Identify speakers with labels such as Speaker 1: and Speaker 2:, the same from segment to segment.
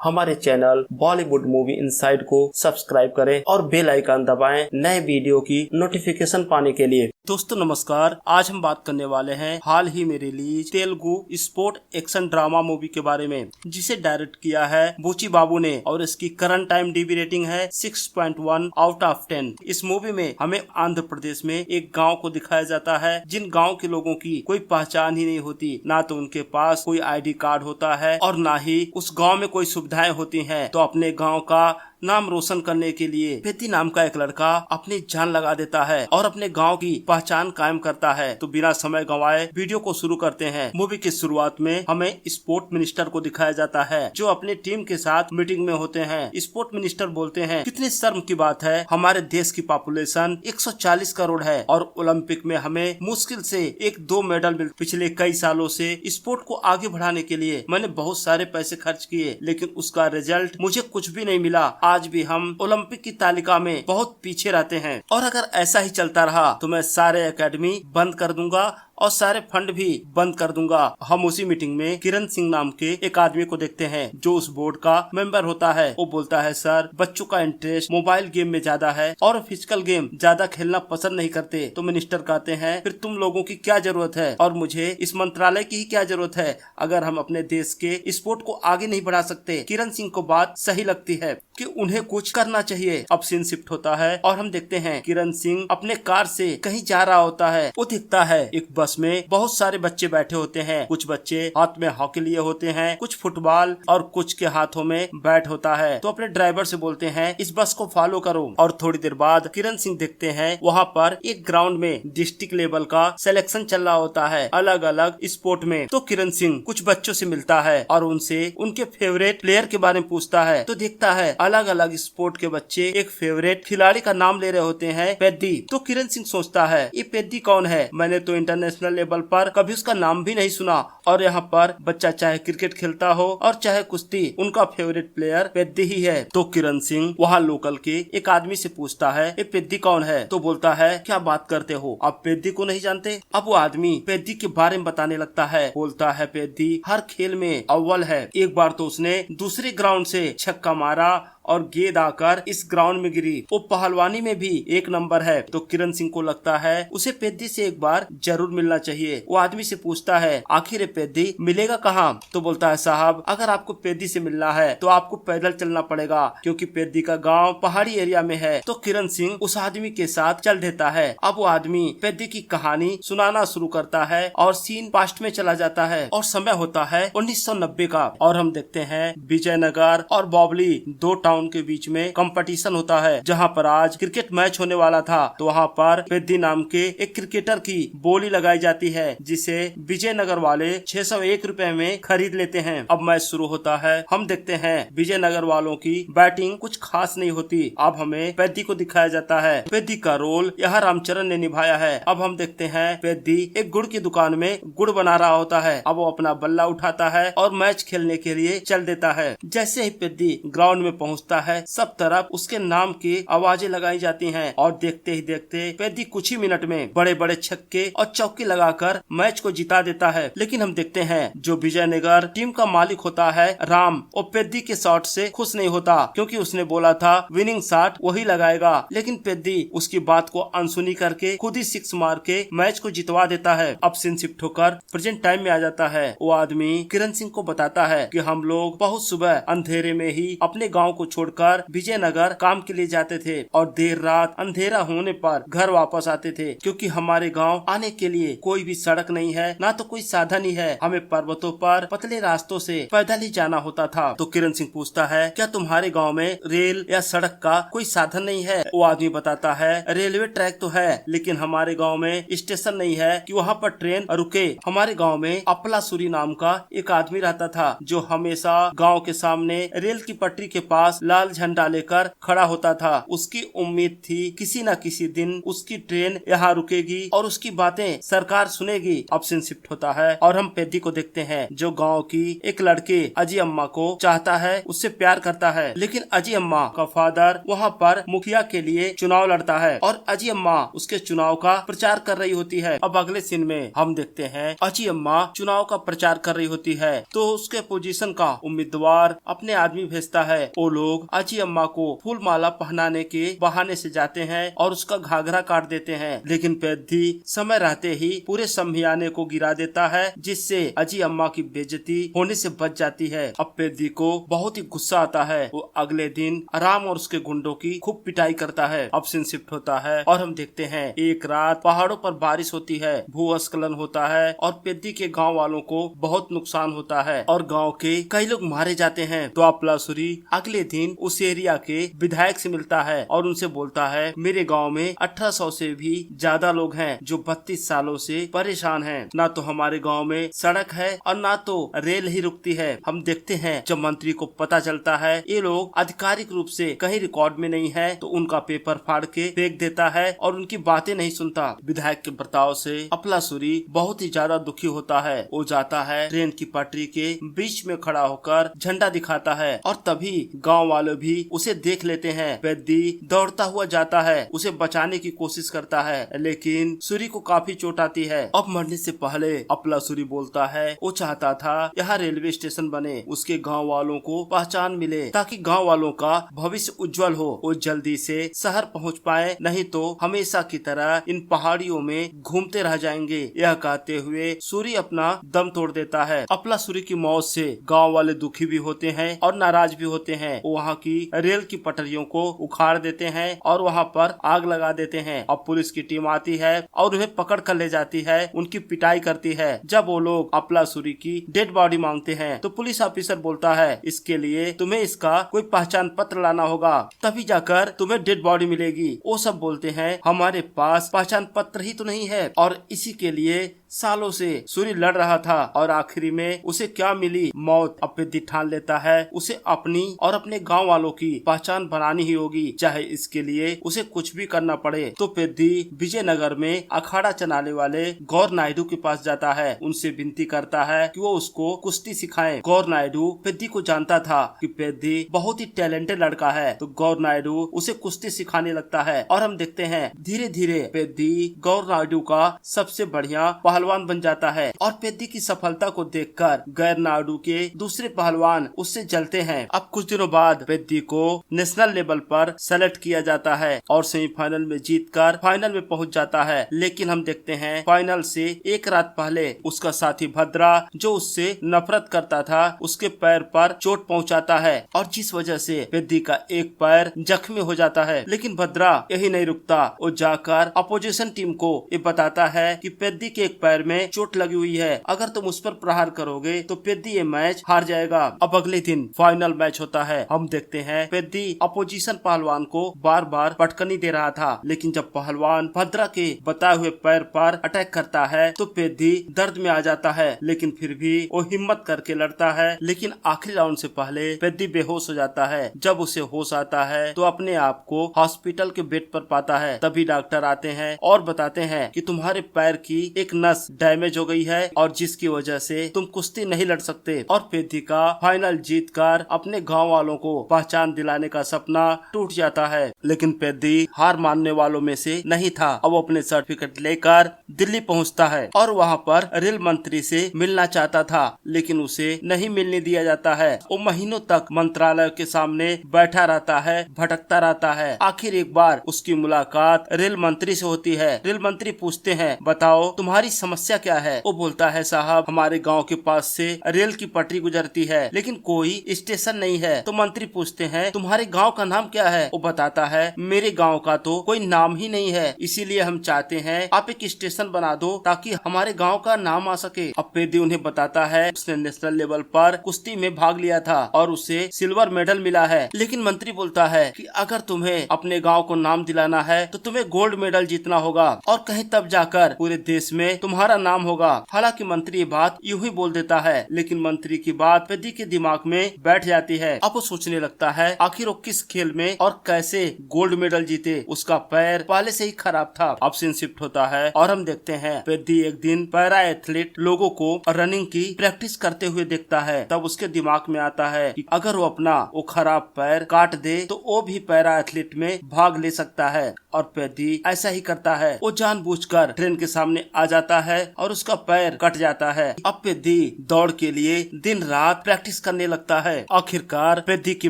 Speaker 1: हमारे channel Bollywood movie inside को subscribe करें और बेल आइकन दबाएं नए वीडियो की नोटिफिकेशन पाने के लिए। दोस्तों नमस्कार, आज हम बात करने वाले हैं हाल ही में release Telugu sport action drama movie के बारे में, जिसे डायरेक्ट किया है बुची बाबू ने और इसकी करंट टाइम डीबी रेटिंग है 6.1 आउट ऑफ 10। इस मूवी में हमें आंध्र प्रदेश में एक गांव को दिखाया जाता है, जिन गांव के लोगों की कोई पहचान ही नहीं होती, ना तो उनके पास कोई आईडी कार्ड होता है और ना ही उस गांव में कोई सुविधाएं होती हैं। तो अपने गांव का नाम रोशन करने के लिए पेद्दी नाम का एक लड़का अपनी जान लगा देता है और अपने गांव की पहचान कायम करता है। तो बिना समय गंवाए वीडियो को शुरू करते हैं। मूवी की शुरुआत में हमें स्पोर्ट मिनिस्टर को दिखाया जाता है, जो अपने टीम के साथ मीटिंग में होते हैं। स्पोर्ट मिनिस्टर बोलते हैं, कितनी शर्म की बात है, हमारे देश की पॉपुलेशन 140 करोड़ है और ओलंपिक में हमें मुश्किल से 1-2 मेडल मिलते। पिछले कई सालों से स्पोर्ट को आगे बढ़ाने के लिए मैंने बहुत सारे पैसे खर्च किए, लेकिन उसका रिजल्ट मुझे कुछ भी नहीं मिला। आज भी हम ओलंपिक की तालिका में बहुत पीछे रहते हैं और अगर ऐसा ही चलता रहा तो मैं सारे एकेडमी बंद कर दूंगा और सारे फंड भी बंद कर दूंगा। हम उसी मीटिंग में किरण सिंह नाम के एक आदमी को देखते हैं, जो उस बोर्ड का मेंबर होता है। वो बोलता है, सर बच्चों का इंटरेस्ट मोबाइल गेम में ज्यादा है और फिजिकल गेम ज्यादा खेलना पसंद नहीं करते। तो मिनिस्टर कहते हैं, फिर तुम लोगों की क्या जरूरत है और मुझे इस मंत्रालय की ही क्या जरूरत है, अगर हम अपने देश के स्पोर्ट को आगे नहीं बढ़ा सकते। किरण सिंह को बात सही लगती है कि उन्हें कुछ करना चाहिए। अब सीन शिफ्ट होता है और हम देखते हैं किरण सिंह अपने कार से कहीं जा रहा होता है। वो दिखता है एक बस में बहुत सारे बच्चे बैठे होते हैं। कुछ बच्चे हाथ में हॉकी लिए होते हैं, कुछ फुटबॉल और कुछ के हाथों में बैट होता है। तो अपने ड्राइवर से बोलते हैं, इस बस को फॉलो करो। और थोड़ी देर बाद किरण सिंह देखते हैं वहाँ पर एक ग्राउंड में डिस्ट्रिक्ट लेवल का सिलेक्शन चल रहा होता है, अलग अलग स्पोर्ट में। तो किरण सिंह कुछ बच्चों से मिलता है और उनसे उनके फेवरेट प्लेयर के बारे में पूछता है। तो देखता है अलग अलग स्पोर्ट के बच्चे एक फेवरेट खिलाड़ी का नाम ले रहे होते हैं, पेद्दी। तो किरण सिंह सोचता है, ये पेद्दी कौन है, मैंने तो इंटरनेशनल लेवल पर कभी उसका नाम भी नहीं सुना। और यहाँ पर बच्चा चाहे क्रिकेट खेलता हो और चाहे कुश्ती, उनका फेवरेट प्लेयर पेद्दी ही है। तो किरण सिंह वहाँ लोकल के एक आदमी से पूछता है, ये पेद्दी कौन है। तो बोलता है, क्या बात करते हो, आप पेद्दी को नहीं जानते। अब वो आदमी पेद्दी के बारे में बताने लगता है। बोलता है, पेद्दी हर खेल में अव्वल है। एक बार तो उसने दूसरे ग्राउंड से छक्का मारा और गेंद आकर इस ग्राउंड में गिरी। वो पहलवानी में भी 1 नंबर है। तो किरण सिंह को लगता है उसे पेद्दी से एक बार जरूर मिलना चाहिए। वो आदमी से पूछता है, आखिर पेद्दी मिलेगा कहाँ। तो बोलता है, साहब अगर आपको पेद्दी से मिलना है तो आपको पैदल चलना पड़ेगा, क्योंकि पेद्दी का गांव पहाड़ी एरिया में है। तो किरण सिंह उस आदमी के साथ चल देता है। अब वो आदमी पेद्दी की कहानी सुनाना शुरू करता है और सीन पास्ट में चला जाता है और समय होता है 1990 का। और हम देखते हैं विजयनगर और बॉबली दो टाउन के बीच में कंपटीशन होता है, जहां पर आज क्रिकेट मैच होने वाला था। तो वहां पर पेद्दी नाम के एक क्रिकेटर की बोली लगाई जाती है, जिसे विजयनगर वाले 601 रुपए में खरीद लेते हैं। अब मैच शुरू होता है। हम देखते हैं विजयनगर वालों की बैटिंग कुछ खास नहीं होती। अब हमें पेद्दी को दिखाया जाता है। पेद्दी का रोल यहाँ रामचरण ने निभाया है। अब हम देखते हैं पेद्दी एक गुड़ की दुकान में गुड़ बना रहा होता है। अब वो अपना बल्ला उठाता है और मैच खेलने के लिए चल देता है। जैसे ही पेद्दी ग्राउंड में पहुँचता है, सब तरफ उसके नाम की आवाजें लगाई जाती हैं और देखते ही देखते पेद्दी कुछ ही मिनट में बड़े बड़े छक्के और चौके लगाकर मैच को जिता देता है। लेकिन हम देखते हैं जो विजयनगर टीम का मालिक होता है राम, वो पेद्दी के शॉट से खुश नहीं होता, क्योंकि उसने बोला था विनिंग शॉट वही लगाएगा। लेकिन पेद्दी उसकी बात को अनसुनी करके खुद ही सिक्स मार के मैच को जितवा देता है। अब सीन शिफ्ट होकर प्रेजेंट टाइम में आ जाता है। वो आदमी किरण सिंह को बताता है कि हम लोग बहुत सुबह अंधेरे में ही अपने गाँव को छोड़कर विजयनगर काम के लिए जाते थे और देर रात अंधेरा होने पर घर वापस आते थे, क्योंकि हमारे गांव आने के लिए कोई भी सड़क नहीं है, ना तो कोई साधन ही है। हमें पर्वतों पर पतले रास्तों से पैदल ही जाना होता था। तो किरण सिंह पूछता है, क्या तुम्हारे गांव में रेल या सड़क का कोई साधन नहीं है। वो आदमी बताता है, रेलवे ट्रैक तो है, लेकिन हमारे गाँव में स्टेशन नहीं है कि वहाँ पर ट्रेन रुके। हमारे गाँव में अपलासुरी नाम का एक आदमी रहता था, जो हमेशा गाँव के सामने रेल की पटरी के पास लाल झंडा लेकर खड़ा होता था। उसकी उम्मीद थी किसी न किसी दिन उसकी ट्रेन यहाँ रुकेगी और उसकी बातें सरकार सुनेगी। अब सीन शिफ्ट होता है और हम पेद्दी को देखते हैं जो गांव की एक लड़की अजी अम्मा को चाहता है, उससे प्यार करता है। लेकिन अजी अम्मा का फादर वहाँ पर मुखिया के लिए चुनाव लड़ता है और अजी अम्मा उसके चुनाव का प्रचार कर रही होती है। अब अगले सीन में हम देखते हैं अजी अम्मा चुनाव का प्रचार कर रही होती है तो उसके पोजीशन का उम्मीदवार अपने आदमी भेजता है। वो लोग अजी अम्मा को फूल माला पहनाने के बहाने से जाते हैं और उसका घाघरा काट देते हैं। लेकिन पेद्दी समय रहते ही पूरे समियाने को गिरा देता है जिससे अजी अम्मा की बेइज्जती होने से बच जाती है। अब पेद्दी को बहुत ही गुस्सा आता है। वो अगले दिन राम और उसके गुंडों की खूब पिटाई करता है। अब सीन शिफ्ट होता है और हम देखते हैं एक रात पहाड़ों पर बारिश होती है, भूस्खलन होता है और पेद्दी के गांव वालों को बहुत नुकसान होता है और गांव के कई लोग मारे जाते हैं। तो अपलासुरी अगले दिन उस एरिया के विधायक से मिलता है और उनसे बोलता है मेरे गांव में 1800 से भी ज्यादा लोग हैं जो 32 सालों से परेशान हैं। ना तो हमारे गांव में सड़क है और ना तो रेल ही रुकती है। हम देखते हैं जब मंत्री को पता चलता है ये लोग आधिकारिक रूप से कहीं रिकॉर्ड में नहीं है तो उनका पेपर फाड़ के फेंक देता है और उनकी बातें नहीं सुनता। विधायक के बर्ताव से अपलासुरी बहुत ही ज्यादा दुखी होता है। वो जाता है ट्रेन की पटरी के बीच में खड़ा होकर झंडा दिखाता है और तभी गांव वाले भी उसे देख लेते हैं। पेद्दी दौड़ता हुआ जाता है, उसे बचाने की कोशिश करता है लेकिन सूरी को काफी चोट आती है। अब मरने से पहले अपलासुरी बोलता है वो चाहता था यहाँ रेलवे स्टेशन बने, उसके गांव वालों को पहचान मिले ताकि गांव वालों का भविष्य उज्जवल हो। वो जल्दी से शहर पहुँच पाए, नहीं तो हमेशा की तरह इन पहाड़ियों में घूमते रह जाएंगे। यह कहते हुए सूरी अपना दम तोड़ देता है। अपलासुरी की मौत से गांव वाले दुखी भी होते हैं और नाराज भी होते हैं। वहाँ की रेल की पटरियों को उखाड़ देते हैं और वहाँ पर आग लगा देते हैं। अब पुलिस की टीम आती है और उन्हें पकड़ कर ले जाती है, उनकी पिटाई करती है। जब वो लोग अपलासुरी की डेड बॉडी मांगते हैं तो पुलिस ऑफिसर बोलता है इसके लिए तुम्हें इसका कोई पहचान पत्र लाना होगा, तभी जाकर तुम्हें डेड बॉडी मिलेगी। वो सब बोलते हैं हमारे पास पहचान पत्र ही तो नहीं है और इसी के लिए सालों से सूरी लड़ रहा था और आखिरी में उसे क्या मिली, मौत। अब पेद्दी ठान लेता है उसे अपनी और अपने गांव वालों की पहचान बनानी ही होगी, चाहे इसके लिए उसे कुछ भी करना पड़े। तो पेद्दी विजयनगर में अखाड़ा चलाने वाले गौर नायडू के पास जाता है, उनसे विनती करता है कि वो उसको कुश्ती सिखाएं। गौर नायडू पेद्दी को जानता था कि पेद्दी बहुत ही टैलेंटेड लड़का है तो गौर नायडू उसे कुश्ती सिखाने लगता है और हम देखते हैं धीरे धीरे पेद्दी गौर नायडू का सबसे बढ़िया पहलवान बन जाता है और पेद्दी की सफलता को देखकर गैर नायडू के दूसरे पहलवान उससे जलते हैं। अब कुछ दिनों बाद पेद्दी को नेशनल लेवल पर सेलेक्ट किया जाता है और सेमीफाइनल में जीतकर फाइनल में पहुंच जाता है। लेकिन हम देखते हैं फाइनल से एक रात पहले उसका साथी भद्रा जो उससे नफरत करता था उसके पैर पर चोट पहुंचाता है और जिस वजह से पेद्दी का एक पैर जख्मी हो जाता है। लेकिन भद्रा यही नहीं रुकता, वो जाकर अपोजिशन टीम को ये बताता है कि पेद्दी के एक पैर में चोट लगी हुई है, अगर तुम उस पर प्रहार करोगे तो पेद्दी ये मैच हार जाएगा। अब अगले दिन फाइनल मैच होता है। हम देखते हैं पेद्दी अपोजिशन पहलवान को बार बार पटकनी दे रहा था, लेकिन जब पहलवान भद्रा के बताए हुए पैर पर अटैक करता है तो पेद्दी दर्द में आ जाता है, लेकिन फिर भी वो हिम्मत करके लड़ता है। लेकिन आखिरी राउंड से पहले पेद्दी बेहोश हो जाता है। जब उसे होश आता है तो अपने आप को हॉस्पिटल के बेड पर पाता है। तभी डॉक्टर आते हैं और बताते हैं कि तुम्हारे पैर की एक नस डैमेज हो गई है और जिसकी वजह से तुम कुश्ती नहीं लड़ सकते। और पेद्दी का फाइनल जीतकर अपने गांव वालों को पहचान दिलाने का सपना टूट जाता है। लेकिन पेद्दी हार मानने वालों में से नहीं था। अब वो अपने सर्टिफिकेट लेकर दिल्ली पहुंचता है और वहां पर रेल मंत्री से मिलना चाहता था, लेकिन उसे नहीं मिलने दिया जाता है। वो महीनों तक मंत्रालय के सामने बैठा रहता है, भटकता रहता है। आखिर एक बार उसकी मुलाकात रेल मंत्री से होती है। रेल मंत्री पूछते हैं बताओ तुम्हारी समस्या क्या है। वो बोलता है साहब हमारे गांव के पास से रेल की पटरी गुजरती है लेकिन कोई स्टेशन नहीं है। तो मंत्री पूछते हैं तुम्हारे गांव का नाम क्या है। वो बताता है मेरे गांव का तो कोई नाम ही नहीं है, इसीलिए हम चाहते हैं आप एक स्टेशन बना दो ताकि हमारे गांव का नाम आ सके। अब पेद्दी उन्हें बताता है उसने नेशनल लेवल पर कुश्ती में भाग लिया था और उसे सिल्वर मेडल मिला है। लेकिन मंत्री बोलता है कि अगर तुम्हें अपने गांव को नाम दिलाना है तो तुम्हें गोल्ड मेडल जीतना होगा और कहीं तब जाकर पूरे देश में तुम तुम्हारा नाम होगा। हालांकि मंत्री ये बात यूं ही बोल देता है, लेकिन मंत्री की बात पेद्दी के दिमाग में बैठ जाती है। अब वो सोचने लगता है आखिर वो किस खेल में और कैसे गोल्ड मेडल जीते। उसका पैर पहले से ही खराब था। अब सीन शिफ्ट होता है और हम देखते हैं पेद्दी एक दिन पैरा एथलीट लोगों को रनिंग की प्रैक्टिस करते हुए देखता है। तब उसके दिमाग में आता है कि अगर वो अपना वो खराब पैर काट दे तो वो भी पैरा एथलीट में भाग ले सकता है। और पेद्दी ऐसा ही करता है। वो जानबूझकर ट्रेन के सामने आ जाता है और उसका पैर कट जाता है। अब पेद्दी दौड़ के लिए दिन रात प्रैक्टिस करने लगता है। आखिरकार पेद्दी की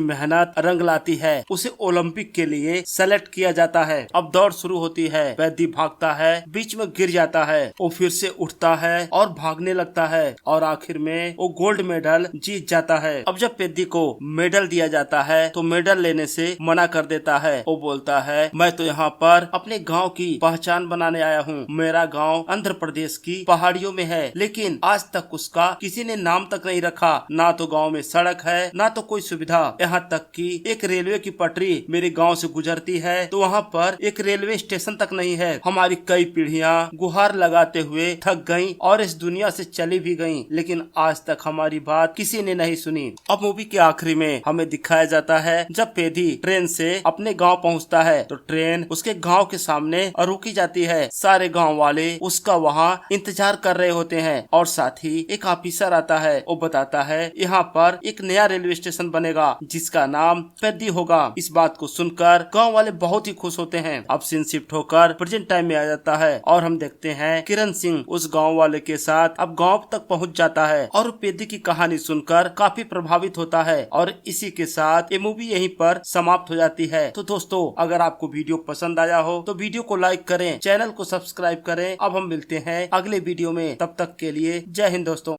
Speaker 1: मेहनत रंग लाती है। उसे ओलंपिक के लिए सेलेक्ट किया जाता है। अब दौड़ शुरू होती है। पेद्दी भागता है, बीच में गिर जाता है। वो फिर से उठता है और भागने लगता है और आखिर में वो गोल्ड मेडल जीत जाता है। अब जब पेद्दी को मेडल दिया जाता है तो मेडल लेने से मना कर देता है। वो बोलता है मैं तो यहाँ पर अपने गांव की पहचान बनाने आया हूँ। मेरा गांव आंध्र प्रदेश की पहाड़ियों में है, लेकिन आज तक उसका किसी ने नाम तक नहीं रखा। ना तो गांव में सड़क है, ना तो कोई सुविधा। यहाँ तक कि एक रेलवे की पटरी मेरे गांव से गुजरती है तो वहाँ पर एक रेलवे स्टेशन तक नहीं है। हमारी कई पीढ़ियाँ गुहार लगाते हुए थक गयी और इस दुनिया से चली भी गयी, लेकिन आज तक हमारी बात किसी ने नहीं सुनी। अब मूवी के आखिरी में हमें दिखाया जाता है जब पेद्दी ट्रेन से अपने गाँव पहुँचता है तो ट्रेन उसके गांव के सामने रुकी जाती है। सारे गांव वाले उसका वहां इंतजार कर रहे होते हैं और साथ ही एक ऑफिसर आता है। वो बताता है यहाँ पर एक नया रेलवे स्टेशन बनेगा जिसका नाम पेद्दी होगा। इस बात को सुनकर गांव वाले बहुत ही खुश होते हैं। अब सीन शिफ्ट होकर प्रेजेंट टाइम में आ जाता है और हम देखते हैं किरण सिंह उस गाँव वाले के साथ अब गाँव तक पहुँच जाता है और पेद्दी की कहानी सुनकर काफी प्रभावित होता है। और इसी के साथ ये मूवी यहीं पर समाप्त हो जाती है। तो दोस्तों, अगर आपको वीडियो पसंद आया हो तो वीडियो को लाइक करें, चैनल को सब्सक्राइब करें। अब हम मिलते हैं अगले वीडियो में, तब तक के लिए जय हिंद दोस्तों।